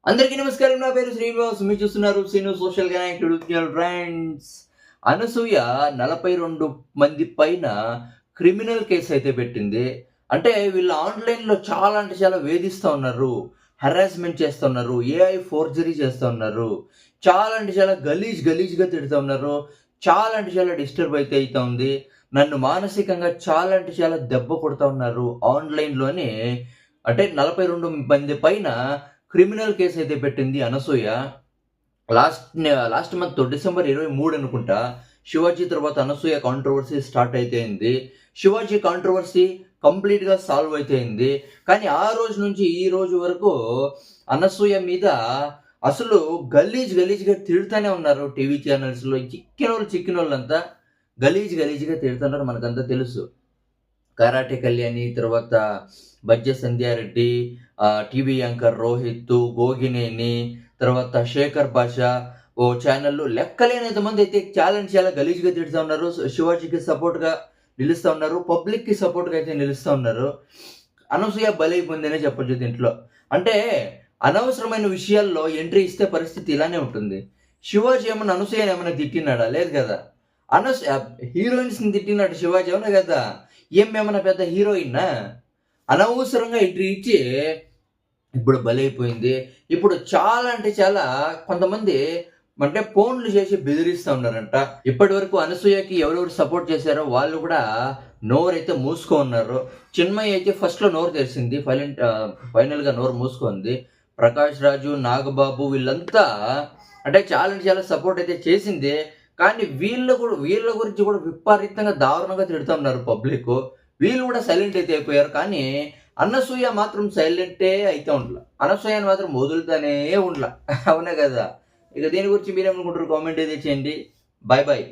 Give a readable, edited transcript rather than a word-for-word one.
అందరికీ నమస్కారం. నా పేరు శ్రీనివాస్. మీరు చూస్తున్నారు Srinu social connect YouTube friends. Anasuya 42 మంది పైన క్రిమినల్ కేసు అయితే పెట్టింది. అంటే వీళ్ళు ఆన్‌లైన్‌లో చాలా అంటే చాలా వేధిస్తా ఉన్నారు. హరాస్మెంట్ చేస్తున్నారు. ఏఐ ఫోర్జరీ చేస్తా ఉన్నారు. చాలా అంటే చాలా గలీజ్‌గా తిడుతా ఉన్నారు. చాలా అంటే చాలా డిస్టర్బ్ అయితే అయితా ఉంది. నన్ను మానసికంగా చాలా అంటే చాలా దెబ్బ కొడతా ఉన్నారు. ఆన్‌లైన్‌లోనే అంటే 42 మంది పైన క్రిమినల్ కేస్ అయితే పెట్టింది అనసూయ. లాస్ట్ మంత్ డిసెంబర్ 23 అనుకుంటా. 'శివాజీ' తర్వాత అనసూయ కాంట్రోవర్సీ స్టార్ట్ అయితే అయింది. 'శివాజీ' కాంట్రోవర్సీ కంప్లీట్‌గా సాల్వ్ అయితే అయింది. కానీ ఆ రోజు నుంచి ఈ రోజు వరకు అనసూయ మీద అసలు గలీజ్‌గా తిడుతూనే ఉన్నారు టీవీ ఛానల్స్‌లో. చిక్కినోళ్ళంతా గలీజ్‌గా తిడుతున్నారు, మనకంతా తెలుసు. కరాటే కళ్యాణి, తర్వాత బజ్జె సంధ్యారెడ్డి, టీవీ యాంకర్ రోహిత్, గోగినేని, తర్వాత శేఖర్ భాష ఓ ఛానల్‌లో లెక్కలేనంత మంది అయితే చాలా గలీజ్‌గా తిడుతా ఉన్నారు. శివాజీకి సపోర్ట్‌గా నిలుస్తా ఉన్నారు. పబ్లిక్‌కి సపోర్ట్‌గా అయితే నిలుస్తా ఉన్నారు. అనసూయ బలైపోయిందనే చెప్పొచ్చు దీంట్లో. అంటే అనవసరమైన విషయాల్లో ఎంట్రీ ఇస్తే పరిస్థితి ఇలానే ఉంటుంది. శివాజీ ఏమన్నా అనసూయని ఏమన్నా తిట్టినాడా? లేదు కదా! హీరోయిన్స్‌ని తిట్టినాడు శివాజీ, అవునా కదా! ఏమన్నా పెద్ద హీరోయిన్నా? అనవసరంగా ఎంట్రీ ఇచ్చి ఇప్పుడు బలైపోయింది. ఇప్పుడు చాలా అంటే చాలా కొంతమంది అంటే ఫోన్‌లు చేసి బెదిరిస్తా ఉన్నారంట. ఇప్పటివరకు అనసూయకి ఎవరెవరు సపోర్ట్ చేశారో వాళ్ళు కూడా నోరైతే మూసుకొనున్నారు. చిన్మయి అయితే ఫస్ట్‌లో నోరు తెరిసింది. ఫైనల్‌గా నోరు మూసుకుంది. ప్రకాష్ రాజు, నాగబాబు వీళ్ళంతా అంటే చాలా అంటే చాలా సపోర్ట్ అయితే చేసింది. కానీ వీళ్ళ గురించి కూడా విపరీతంగా దారుణంగా తిడుతా ఉన్నారు పబ్లిక్కు. వీళ్ళు కూడా సైలెంట్ అయితే అయిపోయారు. కానీ అనసూయ మాత్రం సైలెంటే అయితే ఉండల. అనసూయని మాత్రం వదులుతానే ఉండల. అవునా కదా! ఇక దీని గురించి మీరేమనుకుంటారు? కామెంట్ అయితే చేయండి. బాయ్.